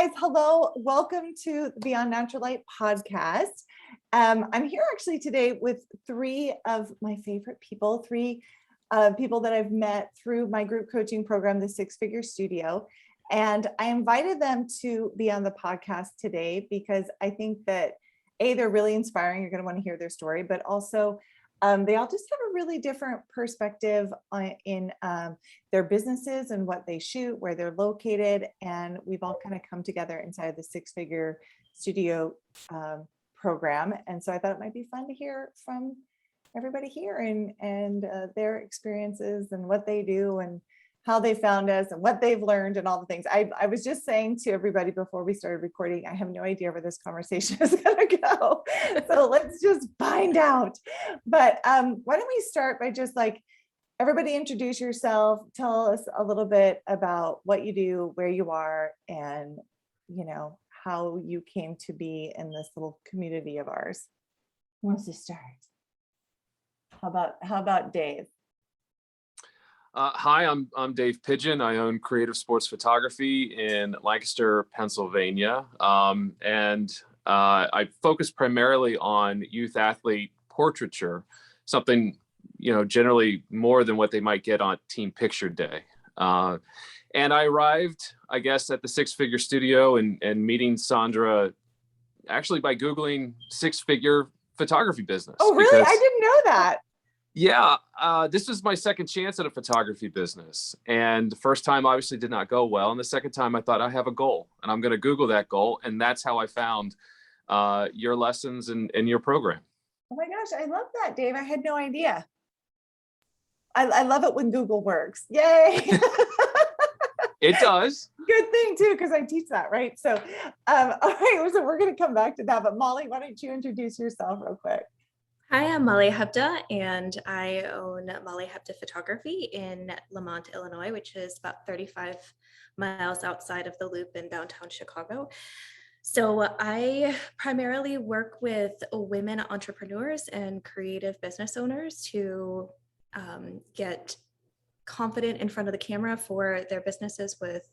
guys. Hello. Welcome to the Beyond Natural Light podcast. I'm here actually today with three of my favorite people, three people that I've met through my group coaching program, the Six Figure Studio. And I invited them to be on the podcast today because I think that they're really inspiring. You're going to want to hear their story, but also they all just have a really different perspective in their businesses and what they shoot, where they're located. And we've all kind of come together inside the Six Figure Studio program. And so I thought it might be fun to hear from everybody here and their experiences and what they do and how they found us and what they've learned and all the things. I was just saying to everybody before we started recording, I have no idea where this conversation is going to go. So let's just find out. But why don't we start by just everybody introduce yourself, tell us a little bit about what you do, where you are, and how you came to be in this little community of ours. Who wants to start? How about Dave? Hi, I'm Dave Pigeon. I own Creative Sports Photography in Lancaster, Pennsylvania, and I focus primarily on youth athlete portraiture, something generally more than what they might get on Team Picture Day. And I arrived, I guess, at the Six Figure Studio and meeting Sandra actually by Googling Six Figure photography business. Oh, really? I didn't know that. Yeah, this was my second chance at a photography business. And the first time obviously did not go well. And the second time I thought I have a goal and I'm going to Google that goal. And that's how I found your lessons and your program. Oh my gosh, I love that, Dave. I had no idea. I love it when Google works. Yay. It does. Good thing too, because I teach that, right? So, all right, so we're going to come back to that. But Molly, why don't you introduce yourself real quick? Hi, I'm Molly Hepta, and I own Molly Hepta Photography in Lamont, Illinois, which is about 35 miles outside of the Loop in downtown Chicago. So I primarily work with women entrepreneurs and creative business owners to get confident in front of the camera for their businesses with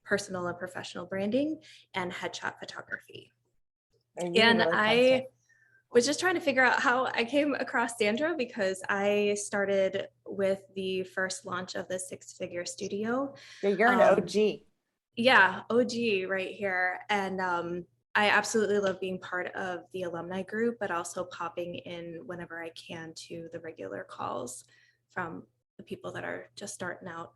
personal and professional branding and headshot photography. And I was just trying to figure out how I came across Sandra because I started with the first launch of the Six Figure Studio. Yeah, you're an OG. Yeah, OG right here. And I absolutely love being part of the alumni group, but also popping in whenever I can to the regular calls from the people that are just starting out.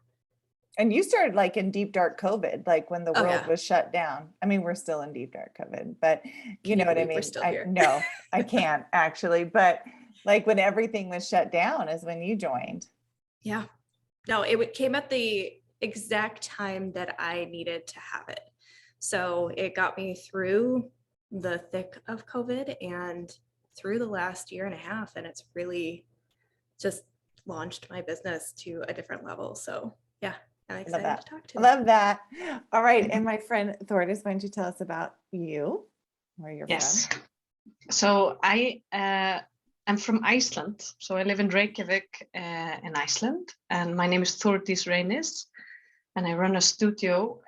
And you started in deep dark COVID, when the world was shut down. I mean, we're still in deep dark COVID, but you know what I mean? No, I can't actually, but when everything was shut down is when you joined. Yeah, no, it came at the exact time that I needed to have it. So it got me through the thick of COVID and through the last year and a half. And it's really just launched my business to a different level. So yeah. I'm excited to talk to you. Love that. All right. And my friend Thordis, why don't you tell us about you, where you're from? So I'm from Iceland. So I live in Reykjavik in Iceland. And my name is Thordis Reynis. And I run a studio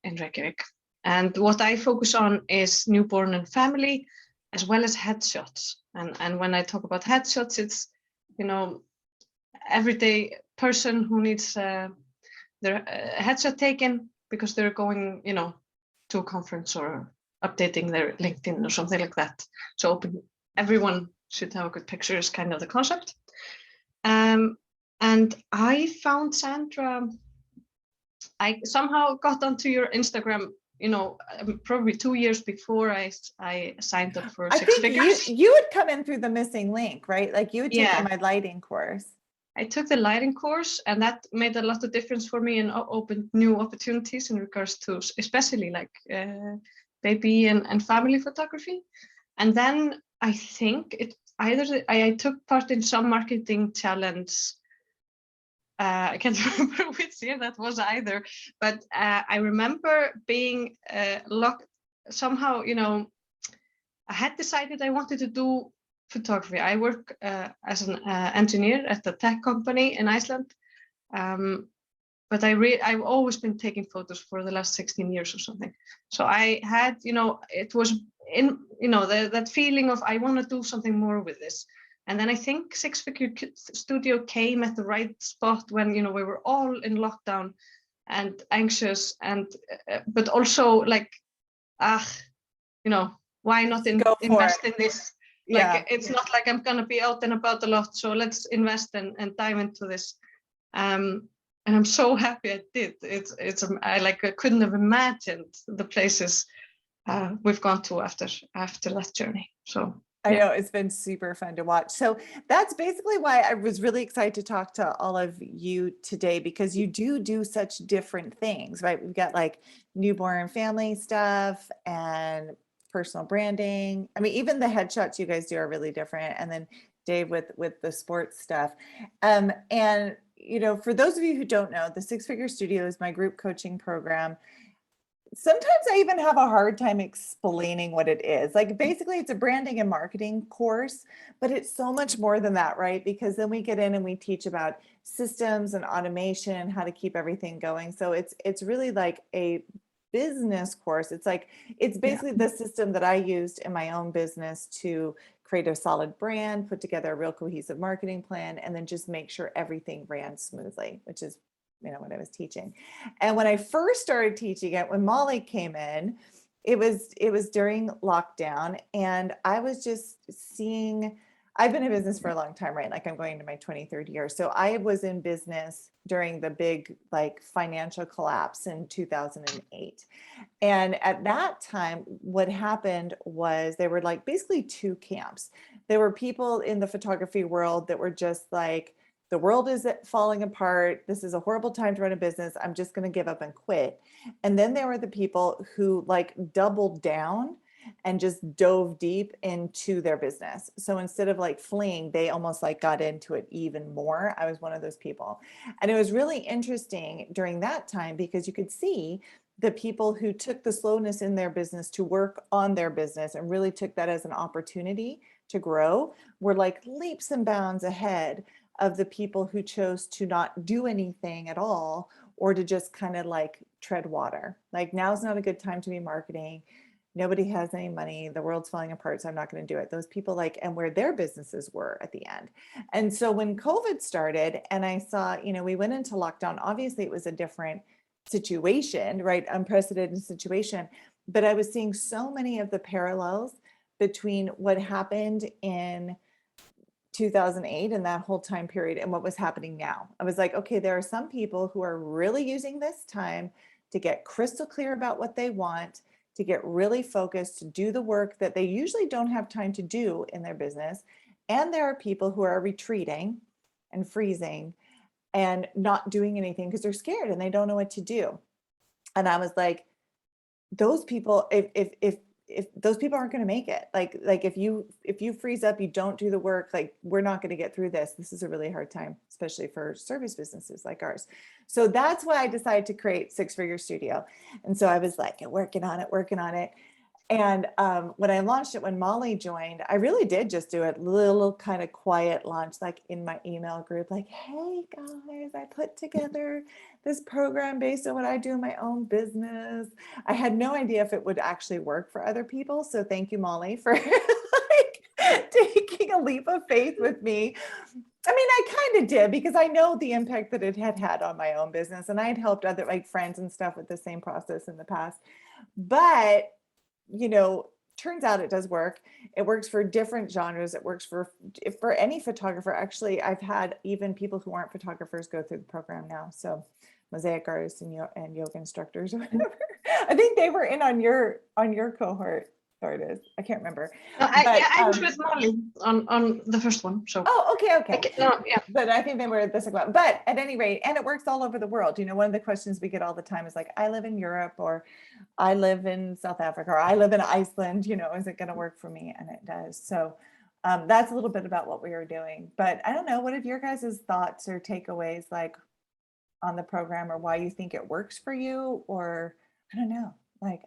in Reykjavik. And what I focus on is newborn and family, as well as headshots. And when I talk about headshots, it's, everyday person who needs their headshot taken because they're going, to a conference or updating their LinkedIn or something like that. So everyone should have a good picture is kind of the concept. And I found Sandra, I somehow got onto your Instagram, probably 2 years before I signed up for Six Figures. You would come in through the missing link, right? You would take my lighting course. I took the lighting course, and that made a lot of difference for me and opened new opportunities in regards to especially baby and family photography. And then I think I took part in some marketing challenge. I can't remember which year that was either, but I remember being locked somehow, I had decided I wanted to do photography. I work as an engineer at a tech company in Iceland, but I've always been taking photos for the last 16 years or something. So I had, it was in, that feeling of I want to do something more with this. And then I think Six Figure Studio came at the right spot when, we were all in lockdown and anxious, and but also like, why not invest in this? Yeah. Like, it's not like I'm gonna be out and about a lot, so let's invest and dive into this. And I'm so happy I did. I couldn't have imagined the places we've gone to after that journey. So I know it's been super fun to watch. So that's basically why I was really excited to talk to all of you today, because you do such different things, right? We've got like newborn family stuff and personal branding. I mean, even the headshots you guys do are really different. And then Dave with the sports stuff. And for those of you who don't know, the Six Figure Studio is my group coaching program. Sometimes I even have a hard time explaining what it is. Like, basically it's a branding and marketing course, but it's so much more than that, right? Because then we get in and we teach about systems and automation and how to keep everything going. So it's really like a business course. It's basically the system that I used in my own business to create a solid brand, put together a real cohesive marketing plan, and then just make sure everything ran smoothly, which is what I was teaching. And when I first started teaching it, when Molly came in, it was during lockdown, and I was just seeing, I've been in business for a long time, right? Like, I'm going to my 23rd year. So I was in business during the big financial collapse in 2008. And at that time, what happened was there were basically two camps. There were people in the photography world that were just like, the world is falling apart. This is a horrible time to run a business. I'm just going to give up and quit. And then there were the people who doubled down and just dove deep into their business. So instead of fleeing, they almost got into it even more. I was one of those people. And it was really interesting during that time, because you could see the people who took the slowness in their business to work on their business and really took that as an opportunity to grow were leaps and bounds ahead of the people who chose to not do anything at all, or to just kind of tread water. Now's not a good time to be marketing. Nobody has any money. The world's falling apart, so I'm not going to do it. Those people and where their businesses were at the end. And so when COVID started and I saw, we went into lockdown, obviously it was a different situation, right? Unprecedented situation. But I was seeing so many of the parallels between what happened in 2008 and that whole time period and what was happening now. I was like, okay, there are some people who are really using this time to get crystal clear about what they want, to get really focused, to do the work that they usually don't have time to do in their business. And there are people who are retreating and freezing and not doing anything because they're scared and they don't know what to do. And I was like, those people, if those people aren't going to make it, if you freeze up, you don't do the work, we're not going to get through this. This is a really hard time, especially for service businesses like ours. So that's why I decided to create Six Figure Studio. And so I was working on it. And when I launched it, when Molly joined, I really did just do a little kind of quiet launch, in my email group, hey guys, I put together this program based on what I do in my own business. I had no idea if it would actually work for other people. So thank you, Molly, for taking a leap of faith with me. I mean, I kind of did, because I know the impact that it had on my own business, and I had helped other friends and stuff with the same process in the past. But turns out it does work. It works for different genres. It works for any photographer. Actually, I've had even people who aren't photographers go through the program now. So mosaic artists and yoga instructors or whatever. I think they were in on your cohort. Artists. I can't remember. I was with Molly on the first one. So okay. Yeah. But I think they were the second one. But at any rate, and it works all over the world. One of the questions we get all the time is I live in Europe, or I live in South Africa, or I live in Iceland. Is it going to work for me? And it does. So that's a little bit about what we are doing. But I don't know, what are your guys' thoughts or takeaways on the program, or why you think it works for you? Or I don't know.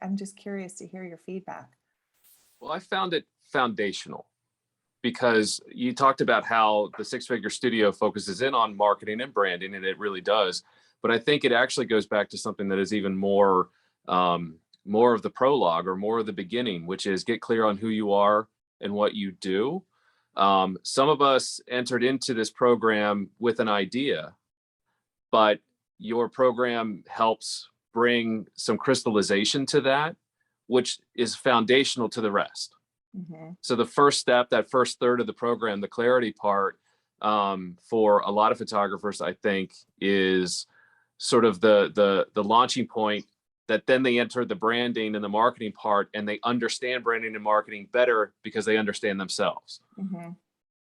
I'm just curious to hear your feedback. Well, I found it foundational, because you talked about how the Six Figure Studio focuses in on marketing and branding, and it really does. But I think it actually goes back to something that is even more of the prologue or more of the beginning, which is get clear on who you are and what you do. Some of us entered into this program with an idea, but your program helps bring some crystallization to that, which is foundational to the rest. So the first step, that first third of the program, the clarity part, for a lot of photographers, I think, is sort of the launching point that then they enter the branding and the marketing part, and they understand branding and marketing better because they understand themselves.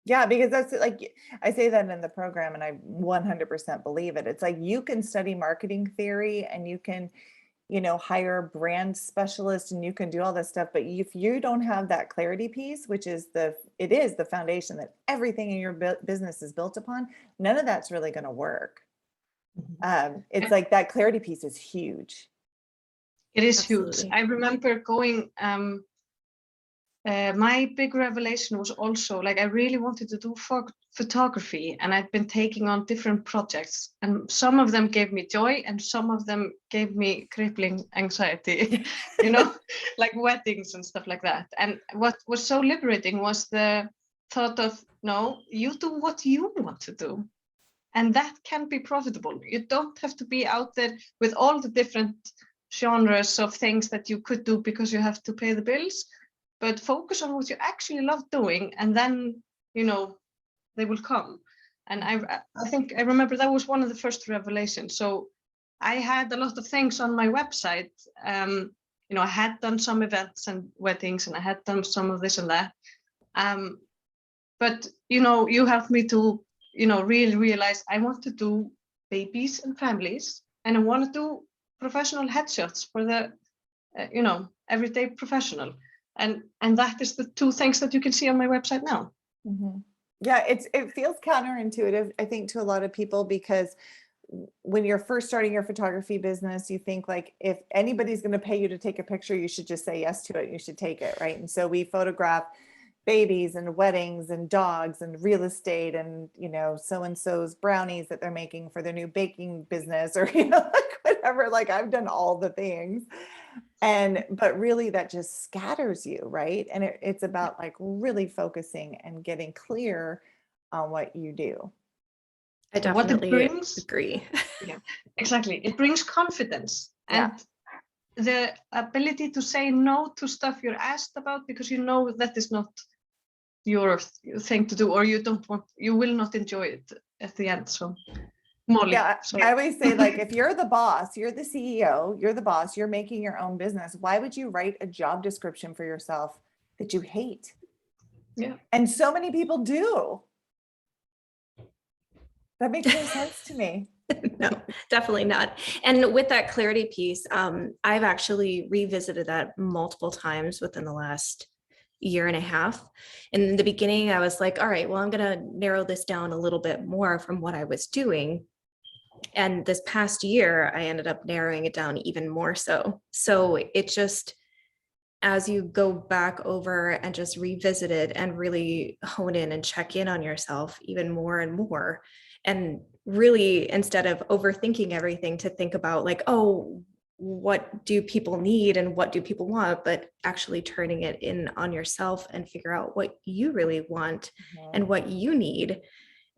Yeah, because that's like, I say that in the program and I 100% believe it. It's like you can study marketing theory and you can, hire brand specialists and you can do all this stuff. But if you don't have that clarity piece, which is it is the foundation that everything in your business is built upon, none of that's really going to work. It's like that clarity piece is huge. It is Absolutely. huge. I remember going, my big revelation was also like, I really wanted to do photography, and I'd been taking on different projects, and some of them gave me joy and some of them gave me crippling anxiety, like weddings and stuff like that. And what was so liberating was the thought of, no, you do what you want to do. And that can be profitable. You don't have to be out there with all the different genres of things that you could do because you have to pay the bills, but focus on what you actually love doing, and then, they will come. And I think I remember that was one of the first revelations. So I had a lot of things on my website. I had done some events and weddings, and I had done some of this and that. But, you helped me to, really realize I want to do babies and families, and I want to do professional headshots for the, everyday professional. And that is the two things that you can see on my website now. Yeah, it feels counterintuitive, I think, to a lot of people, because when you're first starting your photography business, you think like, if anybody's going to pay you to take a picture, you should just say yes to it. You should take it, right? And so we photograph babies and weddings and dogs and real estate and, so-and-so's brownies that they're making for their new baking business, or, like whatever, like I've done all the things. But really that just scatters you, right? And it's about like really focusing and getting clear on what you do. I definitely what it brings, agree. Yeah, exactly. It brings confidence and the ability to say no to stuff you're asked about, because that is not your thing to do, or you will not enjoy it at the end. So Molly. Yeah, sorry. I always say, like, if you're the boss, you're the CEO, you're the boss, you're making your own business, why would you write a job description for yourself that you hate? Yeah. And so many people do. That makes no sense to me. No, definitely not. And with that clarity piece, I've actually revisited that multiple times within the last year and a half. In the beginning, I was like, all right, well, I'm going to narrow this down a little bit more from what I was doing. And this past year, I ended up narrowing it down even more so. So it just, as you go back over and just revisit it and really hone in and check in on yourself even more and more, and really, instead of overthinking everything, to think about like, oh, what do people need and what do people want, but actually turning it in on yourself and figure out what you really want and what you need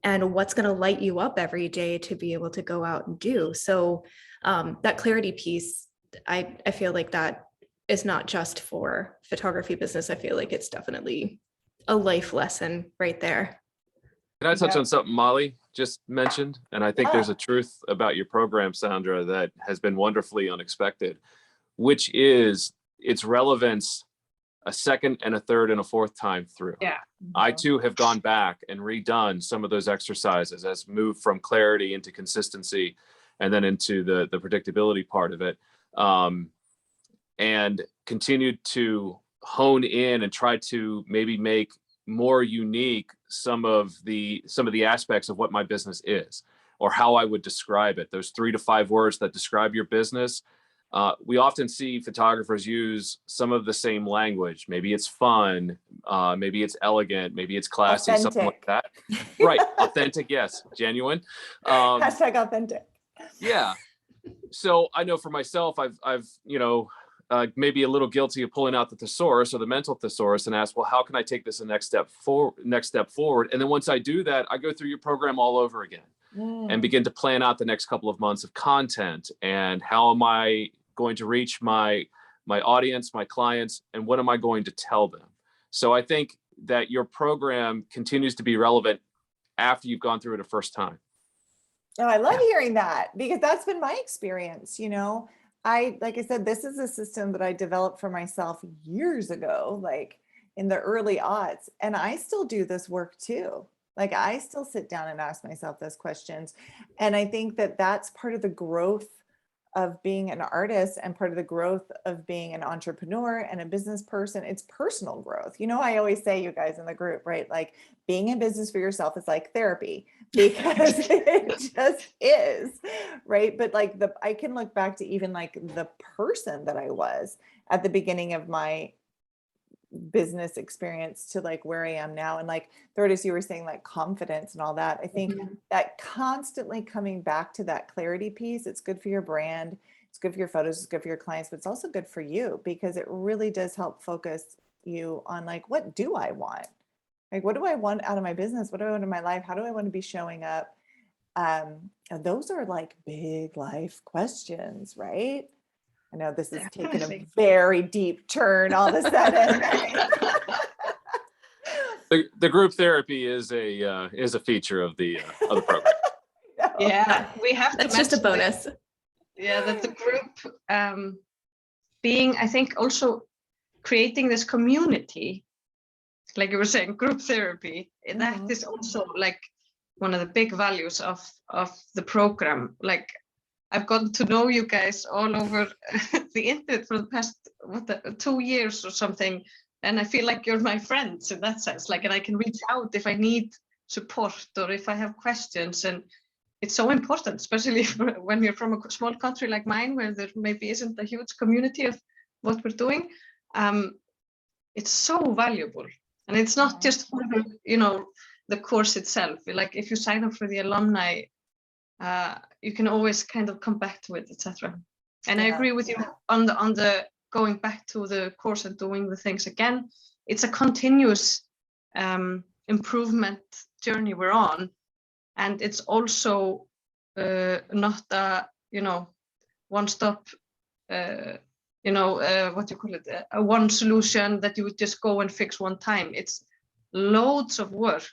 and what's going to light you up every day to be able to go out and do. So that clarity piece, I feel like that is not just for photography business. I feel like it's definitely a life lesson right there. Can I touch on something Molly just mentioned? And I think there's a truth about your program, Sandra, that has been wonderfully unexpected, which is its relevance a second and a third and a fourth time through. Yeah. I too have gone back and redone some of those exercises, as moved from clarity into consistency and then into the predictability part of it, and continued to hone in and try to maybe make more unique some of the aspects of what my business is, or how I would describe it. Those 3 to 5 words that describe your business. We often see photographers use some of the same language. Maybe it's fun, maybe it's elegant, maybe it's classy, something like that. Right, authentic, yes, genuine. Hashtag authentic. Yeah. So I know for myself, I've maybe a little guilty of pulling out the thesaurus or the mental thesaurus and ask, well, how can I take this a next step forward? And then once I do that, I go through your program all over again and begin to plan out the next couple of months of content and how am I going to reach my audience, my clients, and what am I going to tell them? So I think that your program continues to be relevant after you've gone through it a first time. Oh, I love hearing that because that's been my experience. Like I said, this is a system that I developed for myself years ago, like in the early aughts. And I still do this work too. Like I still sit down and ask myself those questions. And I think that that's part of the growth of being an artist and part of the growth of being an entrepreneur and a business person. It's personal growth. I always say, you guys in the group, right? Like being in business for yourself is like therapy because it just is, right? But like I can look back to even like the person that I was at the beginning of my business experience to like where I am now. And like Thordis, you were saying like confidence and all that. I think that constantly coming back to that clarity piece, it's good for your brand, it's good for your photos, it's good for your clients, but it's also good for you because it really does help focus you on like, what do I want? Like, what do I want out of my business? What do I want in my life? How do I want to be showing up? And those are like big life questions, right? I know this is taking a very deep turn all of a sudden. The group therapy is a feature of the program. Yeah, we have to. That's just a bonus. That the group being, I think, also creating this community, like you were saying, group therapy. That is also like one of the big values of the program. Like I've gotten to know you guys all over the internet for the past 2 years or something. And I feel like you're my friends in that sense. Like, and I can reach out if I need support or if I have questions. And it's so important, especially when you're from a small country like mine, where there maybe isn't a huge community of what we're doing. It's so valuable. And it's not just for the course itself. Like if you sign up for the alumni, you can always kind of come back to it, etc. And I agree with you on the going back to the course and doing the things again. It's a continuous improvement journey we're on, and it's also not a one stop what do you call it, a one solution that you would just go and fix one time. It's loads of work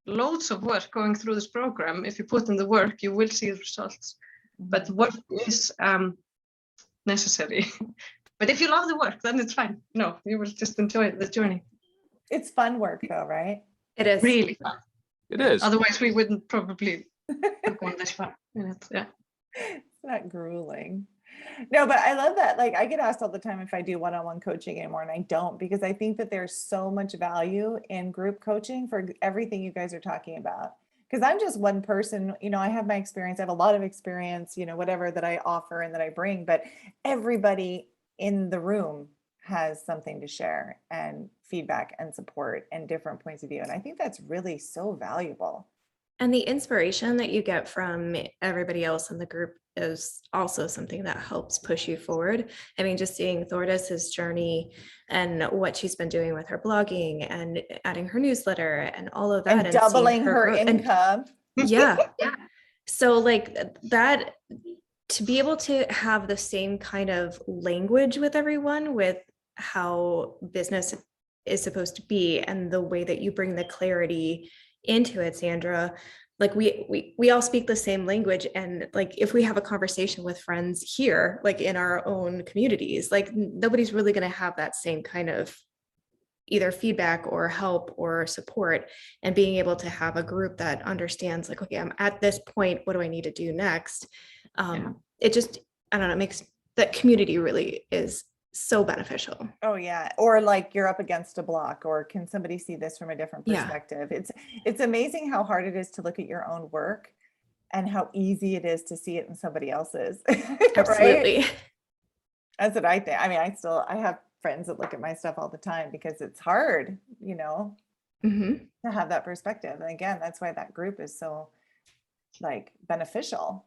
going through this program. If you put in the work, you will see the results. But work is necessary. But if you love the work, then it's fine. No, you will just enjoy the journey. It's fun work though, right? It is really fun. It is. Otherwise we wouldn't probably have gone this far. Yeah. It's not grueling. No, but I love that. Like I get asked all the time if I do one-on-one coaching anymore, and I don't, because I think that there's so much value in group coaching for everything you guys are talking about. Because I'm just one person, I have my experience, I have a lot of experience, whatever that I offer and that I bring, but everybody in the room has something to share and feedback and support and different points of view. And I think that's really so valuable. And the inspiration that you get from everybody else in the group is also something that helps push you forward. I mean, just seeing Thordis's journey and what she's been doing with her blogging and adding her newsletter and all of that. And doubling her income. Yeah. So like that, to be able to have the same kind of language with everyone, with how business is supposed to be and the way that you bring the clarity into it, Sandra, like we all speak the same language. And like if we have a conversation with friends here, like in our own communities, like nobody's really going to have that same kind of either feedback or help or support. And being able to have a group that understands like, okay, I'm at this point, what do I need to do next? It just, I don't know, it makes that community really is so beneficial. Oh yeah. Or like you're up against a block, or can somebody see this from a different perspective? It's amazing how hard it is to look at your own work and how easy it is to see it in somebody else's. Absolutely. Right? That's what I think. I mean, I have friends that look at my stuff all the time because it's hard, to have that perspective. And again, that's why that group is so like beneficial.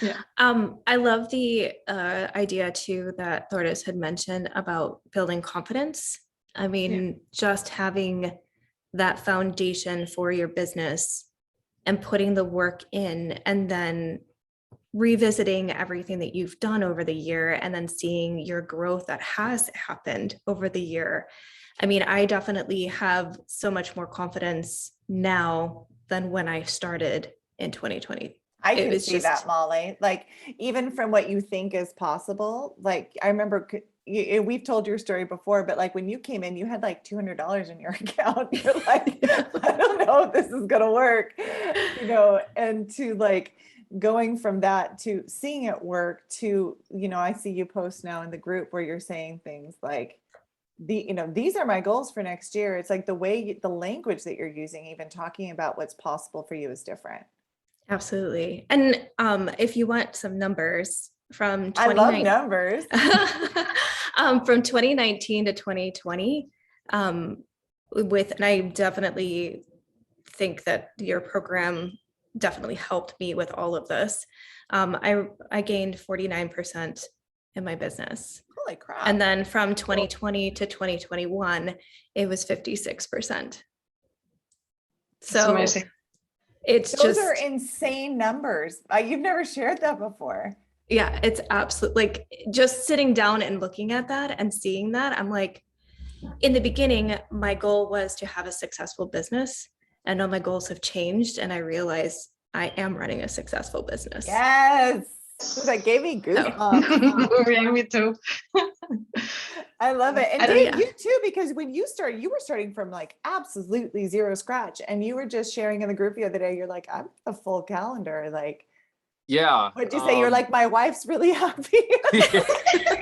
Yeah. I love the idea too that Thordis had mentioned about building confidence. I mean, just having that foundation for your business and putting the work in, and then revisiting everything that you've done over the year, and then seeing your growth that has happened over the year. I mean, I definitely have so much more confidence now than when I started in 2020. I can see that, Molly. Like, even from what you think is possible, like I remember we've told your story before, but like when you came in, you had like $200 in your account. You're like, I don't know if this is gonna work, you know, and to like going from that to seeing it work to, you know, I see you post now in the group where you're saying things like, you know, these are my goals for next year. It's like the way the language that you're using, even talking about what's possible for you, is different. Absolutely. And if you want some numbers from I love numbers. From 2019 to 2020, and I definitely think that your program definitely helped me with all of this. I gained 49% in my business. Holy crap. And then from 2020 to 2021, it was 56%. So amazing. Those are insane numbers. You've never shared that before. Yeah, it's absolutely, like, just sitting down and looking at that and seeing that, I'm like, in the beginning, my goal was to have a successful business, and all my goals have changed, and I realized I am running a successful business. Yes. That gave me goosebumps. Yeah, me too. I love it. And Dave, you too, because when you started, you were starting from like absolutely zero scratch, and you were just sharing in the group the other day, you're like, I'm a full calendar. Like, yeah. What'd you say? You're like, my wife's really happy.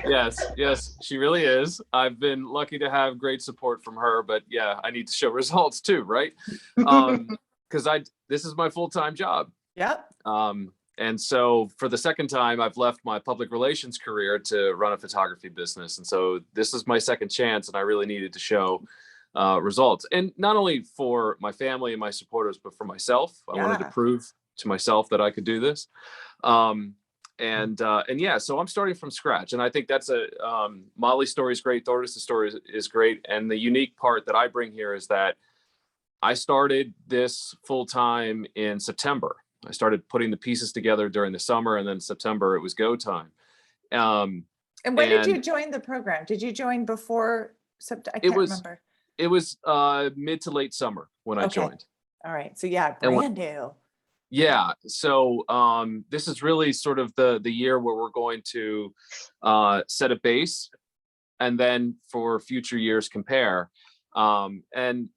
Yes, she really is. I've been lucky to have great support from her, but yeah, I need to show results too, right? Because this is my full-time job. Yep. And so for the second time, I've left my public relations career to run a photography business. And so this is my second chance, and I really needed to show results. And not only for my family and my supporters, but for myself. I wanted to prove to myself that I could do this. And yeah, so I'm starting from scratch. And I think that's Molly's story is great. Thordis' story is great. And the unique part that I bring here is that I started this full time in September. I started putting the pieces together during the summer, and then September it was go time. And when did you join the program? Did you join before September? I can't remember. It was mid to late summer when I joined. All right. So yeah, brand new. Yeah. So this is really sort of the year where we're going to set a base, and then for future years compare. And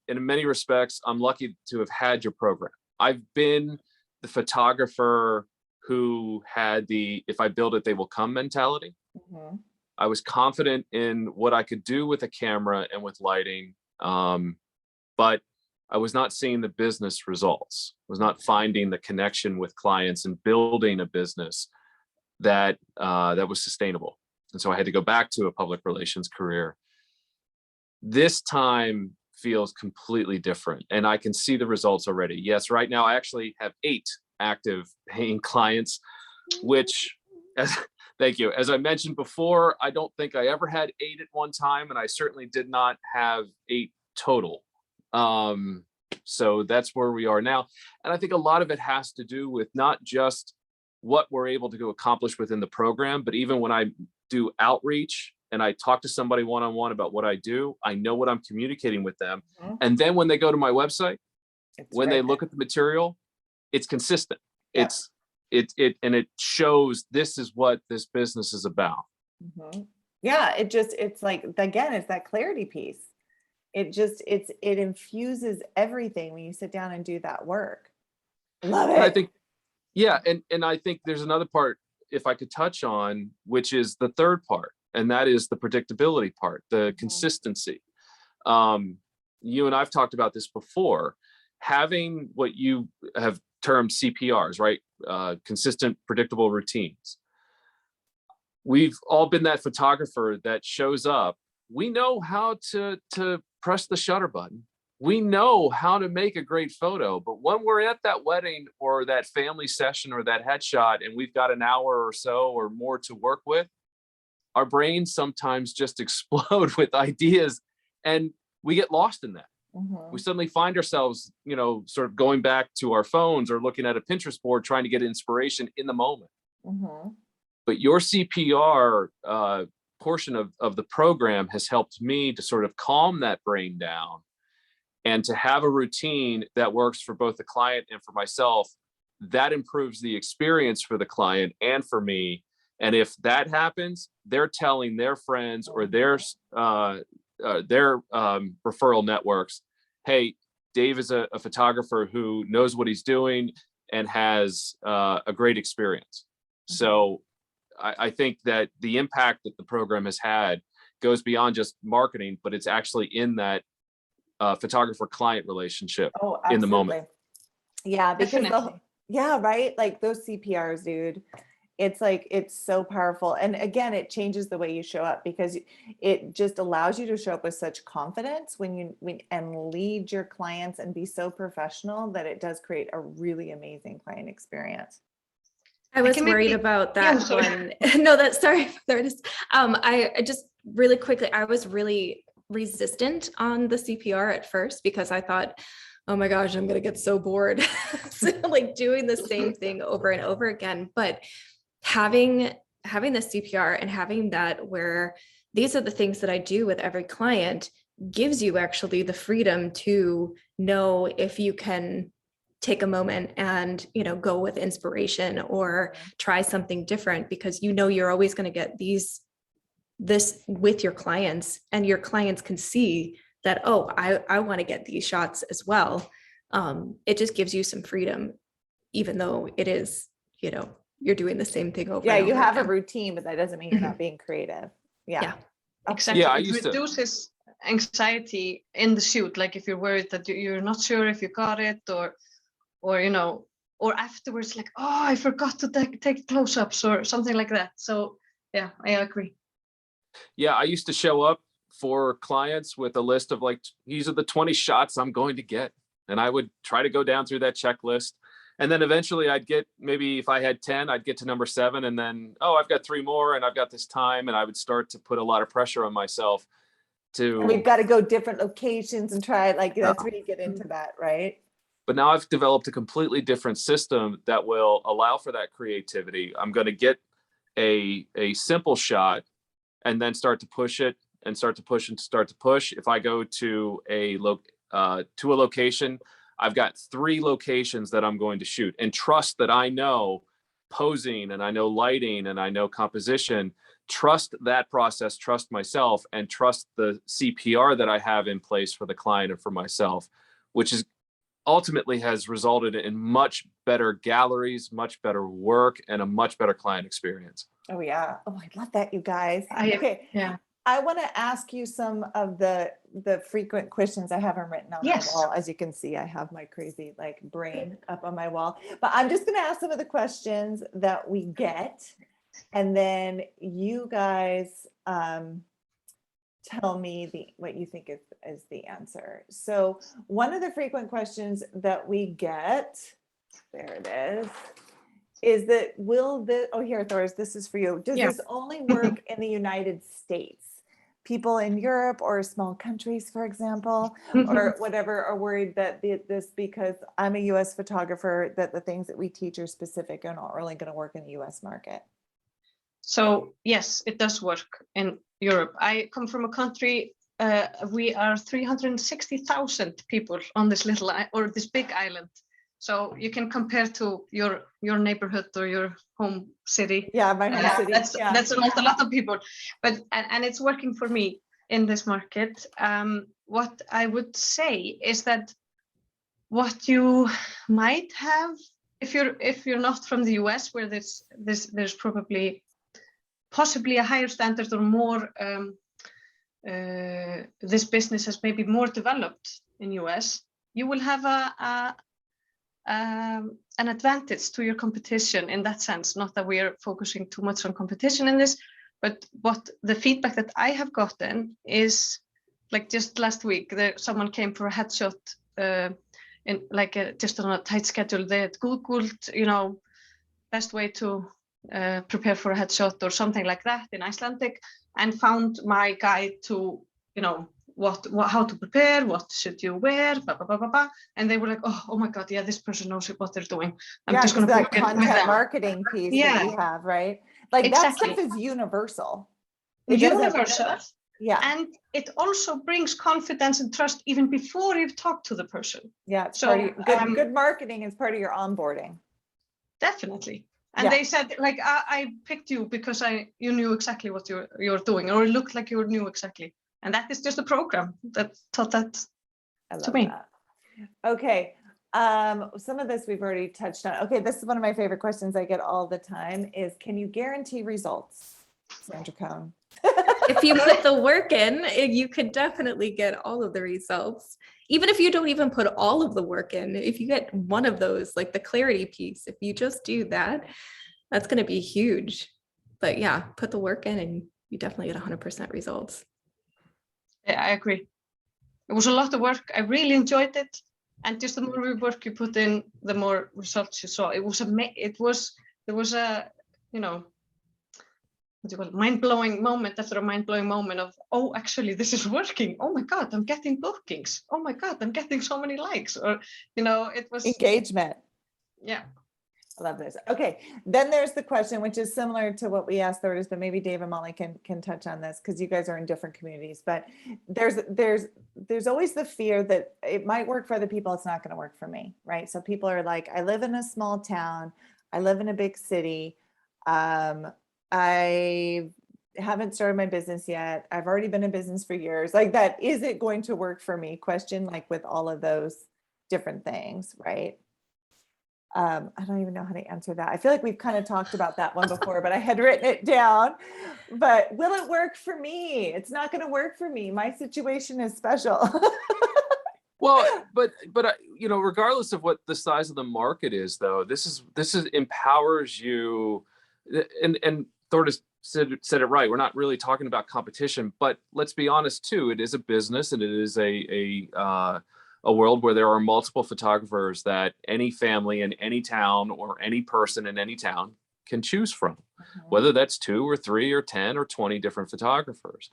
in many respects, I'm lucky to have had your program. I've been the photographer who had the "if I build it, they will come" mentality. Mm-hmm. I was confident in what I could do with a camera and with lighting, but I was not seeing the business results. I was not finding the connection with clients and building a business that that was sustainable. And so I had to go back to a public relations career. This time feels completely different, and I can see the results already. Yes, right now I actually have 8 active paying clients, which, thank you. As I mentioned before, I don't think I ever had 8 at one time, and I certainly did not have 8 total. So that's where we are now. And I think a lot of it has to do with not just what we're able to accomplish within the program, but even when I do outreach and I talk to somebody one-on-one about what I do, I know what I'm communicating with them. Mm-hmm. And then when they go to my website, when they look at the material, it's consistent. Yeah. It shows this is what this business is about. Mm-hmm. Yeah. It's like, again, it's that clarity piece. It infuses everything when you sit down and do that work. Love it. And I think, yeah. And I think there's another part, if I could touch on, which is the third part, and that is the predictability part, the consistency. You and I've talked about this before, having what you have termed CPRs, right? Consistent, predictable routines. We've all been that photographer that shows up. We know how to press the shutter button. we know how to make a great photo, but when we're at that wedding or that family session or that headshot and we've got an hour or so or more to work with, our brains sometimes just explode with ideas and we get lost in that. We suddenly find ourselves, sort of going back to our phones or looking at a Pinterest board, trying to get inspiration in the moment. But your CPR portion of the program has helped me to sort of calm that brain down and to have a routine that works for both the client and for myself. That improves the experience for the client and for me. And if that happens, they're telling their friends or their referral networks, hey, Dave is a photographer who knows what he's doing and has a great experience. So I think that the impact that the program has had goes beyond just marketing, but it's actually in that photographer-client relationship in the moment. Yeah, because Definitely. right? Like those CPRs, dude. It's like, it's so powerful. And again, it changes the way you show up because it just allows you to show up with such confidence and lead your clients and be so professional that it does create a really amazing client experience. I was worried about that one. No, sorry. There it is. I just really quickly, I was really resistant on the CPR at first because I thought, oh my gosh, I'm going to get so bored. Like doing the same thing over and over again. But having the CPR and having that where these are the things that I do with every client gives you actually the freedom to know if you can take a moment and, go with inspiration or try something different, because you're always going to get this with your clients, and your clients can see that, oh, I want to get these shots as well. It just gives you some freedom, even though it is, you're doing the same thing over. Yeah, and you over have again. a routine, but that doesn't mean you're not being creative. Yeah. Exactly. Yeah, it reduces anxiety in the shoot. Like if you're worried that you're not sure if you got it, or afterwards, like, oh, I forgot to take close-ups or something like that. So yeah, I agree. Yeah, I used to show up for clients with a list of like, these are the 20 shots I'm going to get. And I would try to go down through that checklist. And then eventually I'd get, maybe if I had 10, I'd get to number 7. And then, I've got 3 more and I've got this time. And I would start to put a lot of pressure on myself to. And we've got to go different locations and try it. Like that's where you get into that, right? But now I've developed a completely different system that will allow for that creativity. I'm going to get a simple shot and then start to push it and start to push and start to push. If I go to a location, I've got 3 locations that I'm going to shoot, and trust that I know posing and I know lighting and I know composition. Trust that process, trust myself, and trust the CPR that I have in place for the client and for myself, which is ultimately has resulted in much better galleries, much better work, and a much better client experience. Oh yeah. Oh, I love that, you guys. Okay. Yeah. I want to ask you some of the frequent questions. I have them written on the wall. As you can see, I have my crazy brain up on my wall, but I'm just going to ask some of the questions that we get. And then you guys tell me what you think is the answer. So one of the frequent questions that we get, there it is that here, Thors, this is for you. Does this only work in the United States? People in Europe or small countries, for example, or whatever, are worried that this, because I'm a US photographer, that the things that we teach are specific and not really going to work in the US market. So yes, it does work in Europe. I come from a country, we are 360,000 people on this this big island. So you can compare to your neighborhood or your home city. Yeah, my home city. That's not a lot of people, but and it's working for me in this market. What I would say is that what you might have, if you're not from the US, where there's possibly a higher standard or more, this business has maybe more developed in US, you will have an advantage to your competition in that sense. Not that we are focusing too much on competition in this, but what the feedback that I have gotten is like just last week, someone came for a headshot in like just on a tight schedule. They had Googled, you know, best way to prepare for a headshot or something like that in Icelandic, and found my guide to, you know, what how to prepare, what should you wear, blah, blah, blah, blah, blah. And they were like, oh my God, yeah, this person knows what they're doing. I'm Yeah, just going to that book it with content them. marketing piece that Yeah. you have, right? Like Exactly. that stuff is universal. It doesn't- Universal. Yeah. And it also brings confidence and trust even before you've talked to the person. Yeah, it's So, part of your, good marketing is part of your onboarding. Definitely. And Yeah. they said, like, I picked you because you knew exactly what you're doing, or it looked like you knew exactly. And that is just a program that taught that I to love me. that. Okay. Some of this we've already touched on. Okay, this is one of my favorite questions I get all the time is, can you guarantee results, Sandra Cohn? If you put the work in, you could definitely get all of the results. Even if you don't even put all of the work in, if you get one of those, like the clarity piece, if you just do that, that's going to be huge. But yeah, put the work in and you definitely get 100% results. Yeah, I agree. It was a lot of work. I really enjoyed it. And just the more work you put in, the more results you saw. There was a, you know, what do you call it, mind-blowing moment after a mind-blowing moment of, oh, actually, this is working. Oh my God, I'm getting bookings. Oh my God, I'm getting so many likes. Or, you know, it was Engagement. Yeah. I love this. Okay, then there's the question, which is similar to what we asked Thordis, but maybe Dave and Molly can touch on this because you guys are in different communities. But there's always the fear that it might work for other people, it's not going to work for me, right? So people are like, I live in a small town, I live in a big city, I haven't started my business yet, I've already been in business for years. Like that, is it going to work for me? Question, like with all of those different things, right? I don't even know how to answer that. I feel like we've kind of talked about that one before, but I had written it down. But will it work for me? It's not going to work for me. My situation is special. Well, but you know, regardless of what the size of the market is, though, this is empowers you, and Thordis said it right. We're not really talking about competition, but let's be honest too. It is a business, and it is a world where there are multiple photographers that any family in any town or any person in any town can choose from, whether that's 2 or 3 or 10 or 20 different photographers.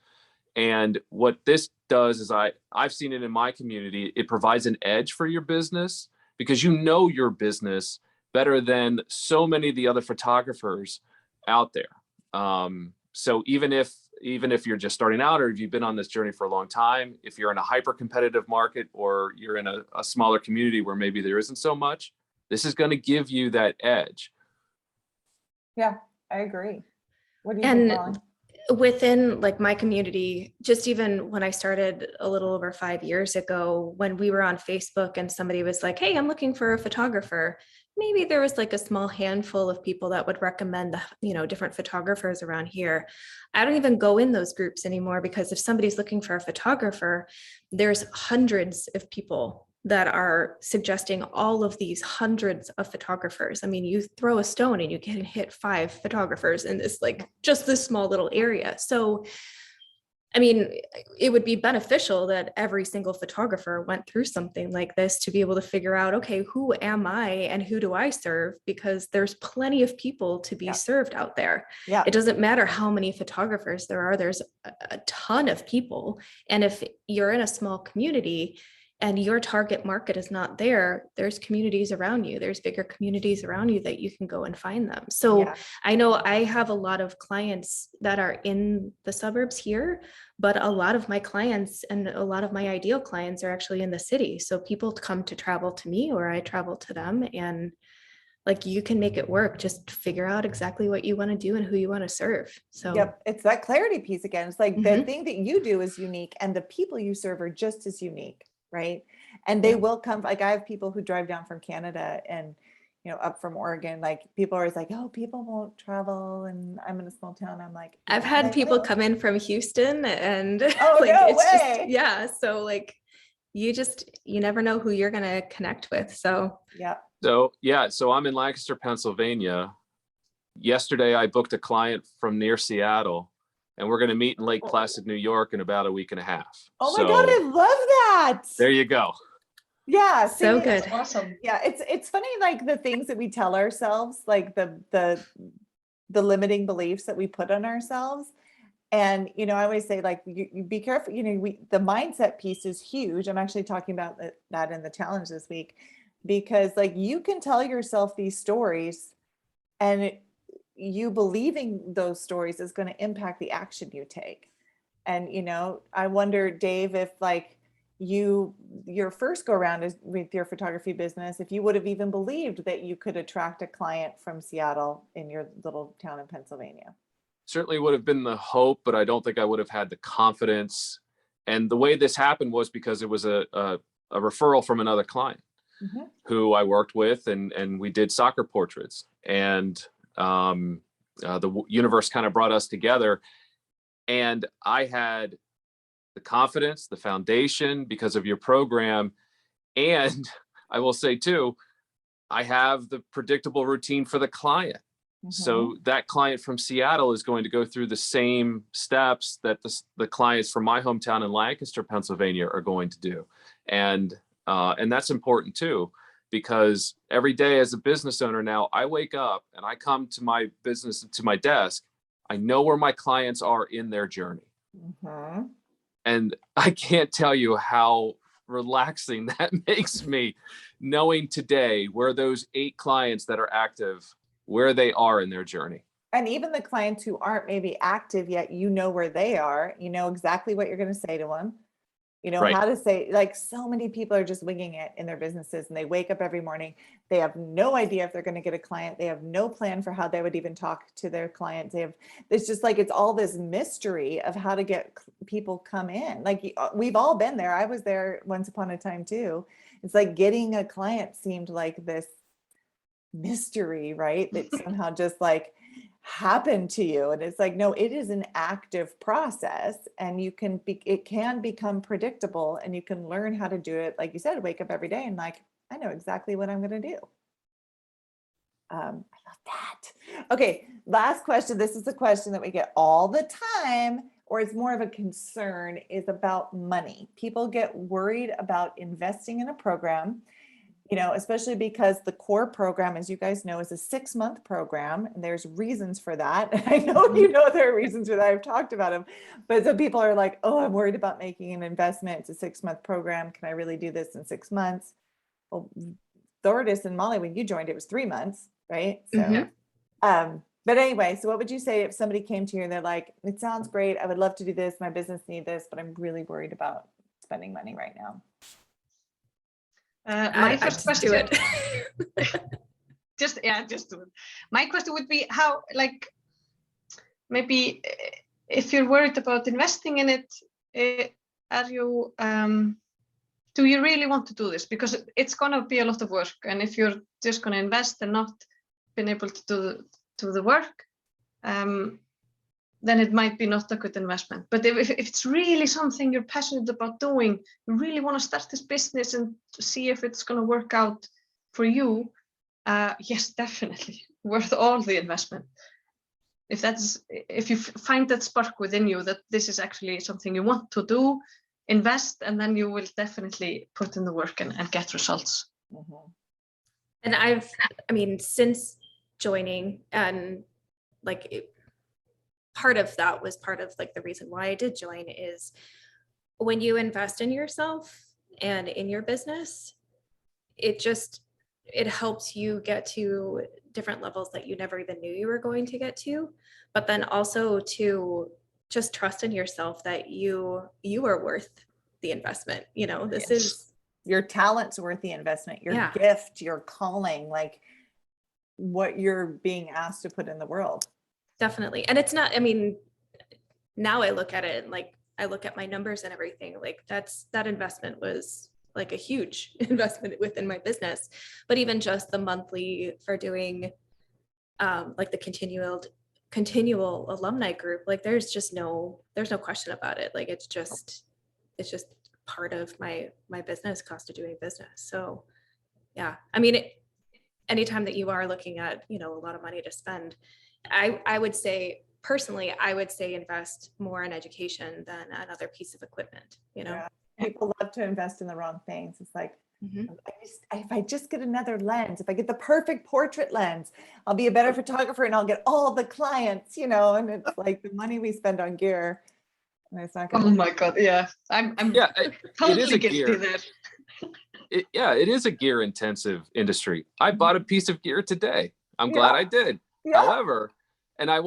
And what this does is I've seen it in my community, it provides an edge for your business because you know your business better than so many of the other photographers out there. So even if you're just starting out, or if you've been on this journey for a long time, if you're in a hyper competitive market, or you're in a smaller community where maybe there isn't so much, this is going to give you that edge. Yeah, I agree. What do you think, Molly? Within like my community, just even when I started a little over 5 years ago, when we were on Facebook and somebody was like, hey, I'm looking for a photographer, maybe there was like a small handful of people that would recommend, you know, different photographers around here. I don't even go in those groups anymore because if somebody's looking for a photographer, there's hundreds of people that are suggesting all of these hundreds of photographers. I mean, you throw a stone and you can hit 5 photographers in this, like just this small little area. So, I mean, it would be beneficial that every single photographer went through something like this to be able to figure out, okay, who am I and who do I serve? Because there's plenty of people to be served out there. Yeah. It doesn't matter how many photographers there are, there's a ton of people. And if you're in a small community, and your target market is not there, there's communities around you, there's bigger communities around you that you can go and find them. So I know I have a lot of clients that are in the suburbs here, but a lot of my clients and a lot of my ideal clients are actually in the city. So people come to travel to me or I travel to them, and like you can make it work. Just figure out exactly what you want to do and who you want to serve. So yep, it's that clarity piece again. It's like the thing that you do is unique and the people you serve are just as unique. Right. And they will come, like I have people who drive down from Canada and, you know, up from Oregon, like people are always like, oh, people won't travel and I'm in a small town. I'm like, I've had people come in from Houston and oh, like, no it's way. just, so like, you never know who you're going to connect with. So, So I'm in Lancaster, Pennsylvania. Yesterday, I booked a client from near Seattle. and we're going to meet in Lake Placid, New York in about a week and a half. Oh my God, I love that. There you go. Yeah. So see, good. Awesome. Yeah. It's funny, like the things that we tell ourselves, like the limiting beliefs that we put on ourselves. And, you know, I always say, like, you be careful, you know, the mindset piece is huge. I'm actually talking about that in the challenge this week, because like you can tell yourself these stories, and you believing those stories is going to impact the action you take. And, you know, I wonder, Dave, if like your first go around is with your photography business, if you would have even believed that you could attract a client from Seattle in your little town in Pennsylvania. Certainly would have been the hope, but I don't think I would have had the confidence. And the way this happened was because it was a referral from another client who I worked with, and we did soccer portraits, and the universe kind of brought us together. And I had the confidence, the foundation because of your program. And I will say too, I have the predictable routine for the client. So that client from Seattle is going to go through the same steps that the clients from my hometown in Lancaster, Pennsylvania are going to do. And that's important too, because every day as a business owner now, I wake up and I come to my business, to my desk. I know where my clients are in their journey. And I can't tell you how relaxing that makes me, knowing today where those 8 clients that are active, where they are in their journey. And even the clients who aren't maybe active yet, you know where they are, you know exactly what you're going to say to them, you know how to say, like, so many people are just winging it in their businesses, and they wake up every morning. They have no idea if they're going to get a client. They have no plan for how they would even talk to their clients. It's just like, it's all this mystery of how to get people come in. Like, we've all been there. I was there once upon a time too. It's like getting a client seemed like this mystery, right? That somehow just like happened to you. And it's like, no, it is an active process, and it can become predictable, and you can learn how to do it. Like you said, wake up every day and like, I know exactly what I'm going to do. I love that. Okay. Last question. This is a question that we get all the time, or it's more of a concern, is about money. People get worried about investing in a program, you know, especially because the core program, as you guys know, is a 6-month program, and there's reasons for that. I know, you know, there are reasons for that. I've talked about them, but some people are like, oh, I'm worried about making an investment. It's a 6-month program. Can I really do this in 6 months? Well, Thordis and Molly, when you joined, it was 3 months, right? So, but anyway, so what would you say if somebody came to you and they're like, it sounds great, I would love to do this, my business needs this, but I'm really worried about spending money right now? My first question, do it. just do it. My question would be how, like, maybe if you're worried about investing in it, are you, do you really want to do this? Because it's gonna be a lot of work, and if you're just gonna invest and not been able to do the work, then it might be not a good investment. But if it's really something you're passionate about doing, you really want to start this business and see if it's going to work out for you, yes, definitely worth all the investment. If you find that spark within you that this is actually something you want to do, invest, and then you will definitely put in the work and get results. And I mean, since joining, and like part of that was part of like the reason why I did join, is when you invest in yourself and in your business, it helps you get to different levels that you never even knew you were going to get to, but then also to just trust in yourself that you are worth the investment. You know, this is your talent's worth the investment, your gift, your calling, like what you're being asked to put in the world. Definitely. And it's not, I mean, now I look at it and like, I look at my numbers and everything, like that investment was like a huge investment within my business. But even just the monthly for doing like the continual alumni group, like there's no question about it. Like it's just part of my business, cost of doing business. So yeah, I mean, anytime that you are looking at, you know, a lot of money to spend, I would say personally, I would say invest more in education than another piece of equipment, you know? Yeah. People love to invest in the wrong things. It's like, Mhm. if I just get another lens, if I get the perfect portrait lens, I'll be a better photographer and I'll get all the clients, you know, and it's like the money we spend on gear. And it's not Oh gonna. my God, yeah. I'm Yeah, it is totally a guilty gear. there. It is a gear intensive industry. I bought a piece of gear today. I'm glad I did. Yeah. However, and I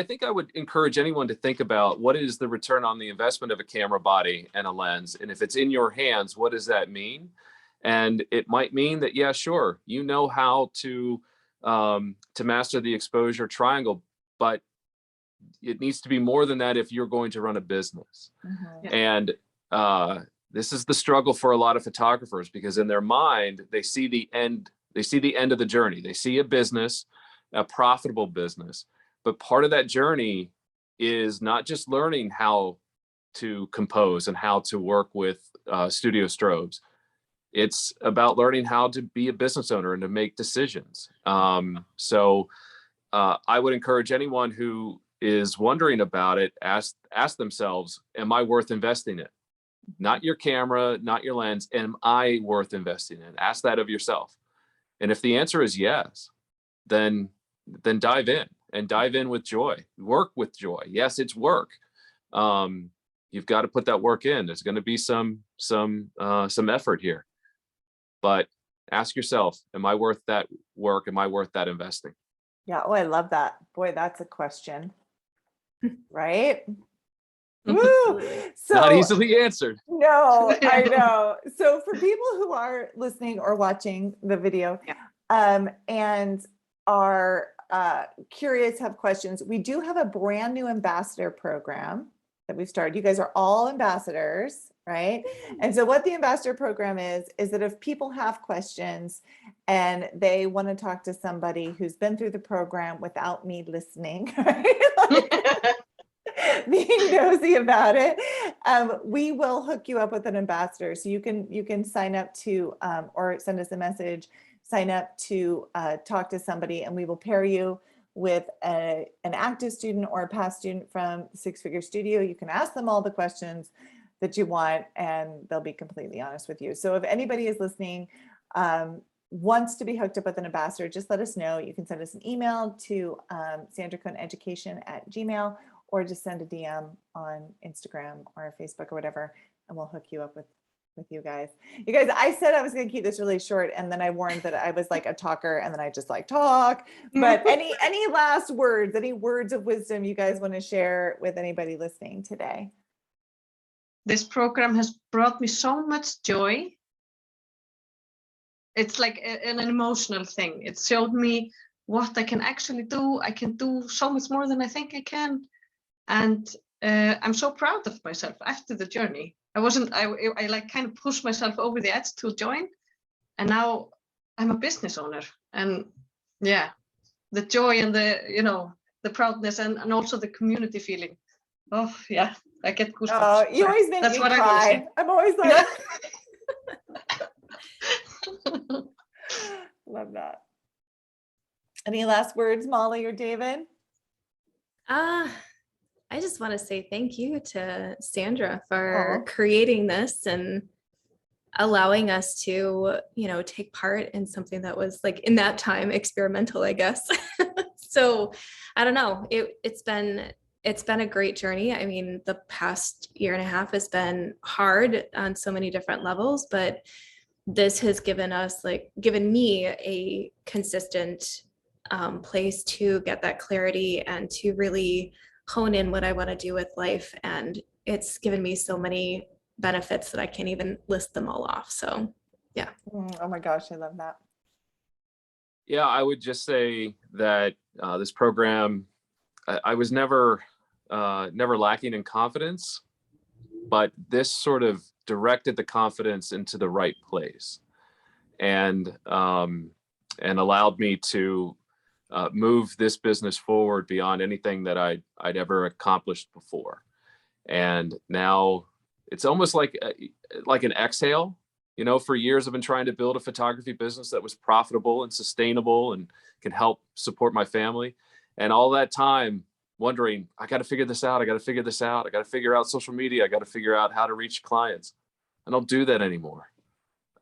think I would encourage anyone to think about what is the return on the investment of a camera body and a lens. And if it's in your hands, what does that mean? And it might mean that, yeah, sure, you know how to master the exposure triangle, but it needs to be more than that if you're going to run a business. Mhm. Yeah. And this is the struggle for a lot of photographers, because in their mind, they see the end of the journey. They see a business, a profitable business, but part of that journey is not just learning how to compose and how to work with studio strobes. It's about learning how to be a business owner and to make decisions. So I would encourage anyone who is wondering about it, ask themselves, am I worth investing in? Not your camera, not your lens. Am I worth investing in? Ask that of yourself. And if the answer is yes, then dive in, and dive in with joy. Work with joy. Yes, it's work. You've got to put that work in. There's going to be some effort here, but ask yourself, am I worth that work? Am I worth that investing? Yeah. Oh, I love that. Boy, that's a question. Right? Woo! Absolutely. So Not easily answered. no, I know. So for people who are listening or watching the video, and are curious, have questions, we do have a brand new ambassador program that we've started. You guys are all ambassadors, right? And so what the ambassador program is that if people have questions and they want to talk to somebody who's been through the program without me listening, right? Like, being nosy about it, we will hook you up with an ambassador. So you can sign up to or send us a message, sign up to talk to somebody, and we will pair you with an active student or a past student from Six Figure Studio. You can ask them all the questions that you want, and they'll be completely honest with you. So if anybody is listening, wants to be hooked up with an ambassador, just let us know. You can send us an email to sandraconeeducation@gmail.com, or just send a DM on Instagram or Facebook or whatever, and we'll hook you up with you guys. You guys, I said I was going to keep this really short, and then I warned that I was like a talker, and then I just like talk. But any last words, any words of wisdom you guys want to share with anybody listening today? This program has brought me so much joy. It's like an emotional thing. It showed me what I can actually do. I can do so much more than I think I can. And I'm so proud of myself after the journey. I like kind of pushed myself over the edge to join. And now I'm a business owner. And yeah, the joy and the proudness and also the community feeling. Oh yeah, I get goosebumps. Oh, you always make me cry. I'm always like, love that. Any last words, Molly or David? I just want to say thank you to Sandra for creating this and allowing us to, take part in something that was, like, in that time experimental, I guess. So I don't know. It's been a great journey. I mean, the past year and a half has been hard on so many different levels, but this has given me a consistent place to get that clarity and to really hone in what I want to do with life. And it's given me so many benefits that I can't even list them all off. So yeah. Oh my gosh, I love that. Yeah, I would just say that this program, I was never lacking in confidence, but this sort of directed the confidence into the right place, and allowed me to move this business forward beyond anything that I'd ever accomplished before. And now it's almost like an exhale. For years I've been trying to build a photography business that was profitable and sustainable and can help support my family. And all that time, wondering, I got to figure this out. I got to figure this out. I got to figure out social media. I got to figure out how to reach clients. I don't do that anymore.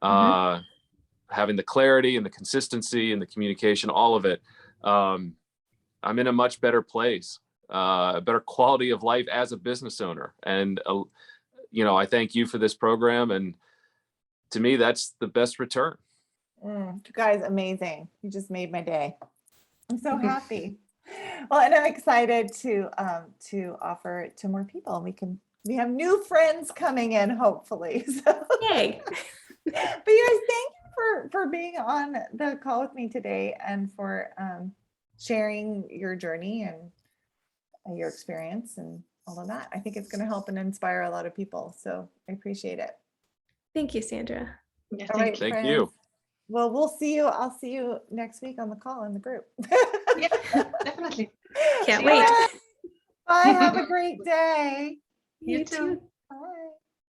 Having the clarity and the consistency and the communication, all of it, I'm in a much better place, a better quality of life as a business owner. And, I thank you for this program. And to me, that's the best return. You guys, amazing. You just made my day. I'm so happy. Well, and I'm excited to offer it to more people. We have new friends coming in, hopefully. So, Yay. but you guys, thank you for being on the call with me today and for sharing your journey and your experience and all of that. I think it's going to help and inspire a lot of people. So I appreciate it. Thank you, Sandra. Yeah, All right, Thank friends. you. Well, we'll see you. I'll see you next week on the call in the group. Yeah, definitely. Can't See you wait. later. Bye. Have a great day. You too. Bye.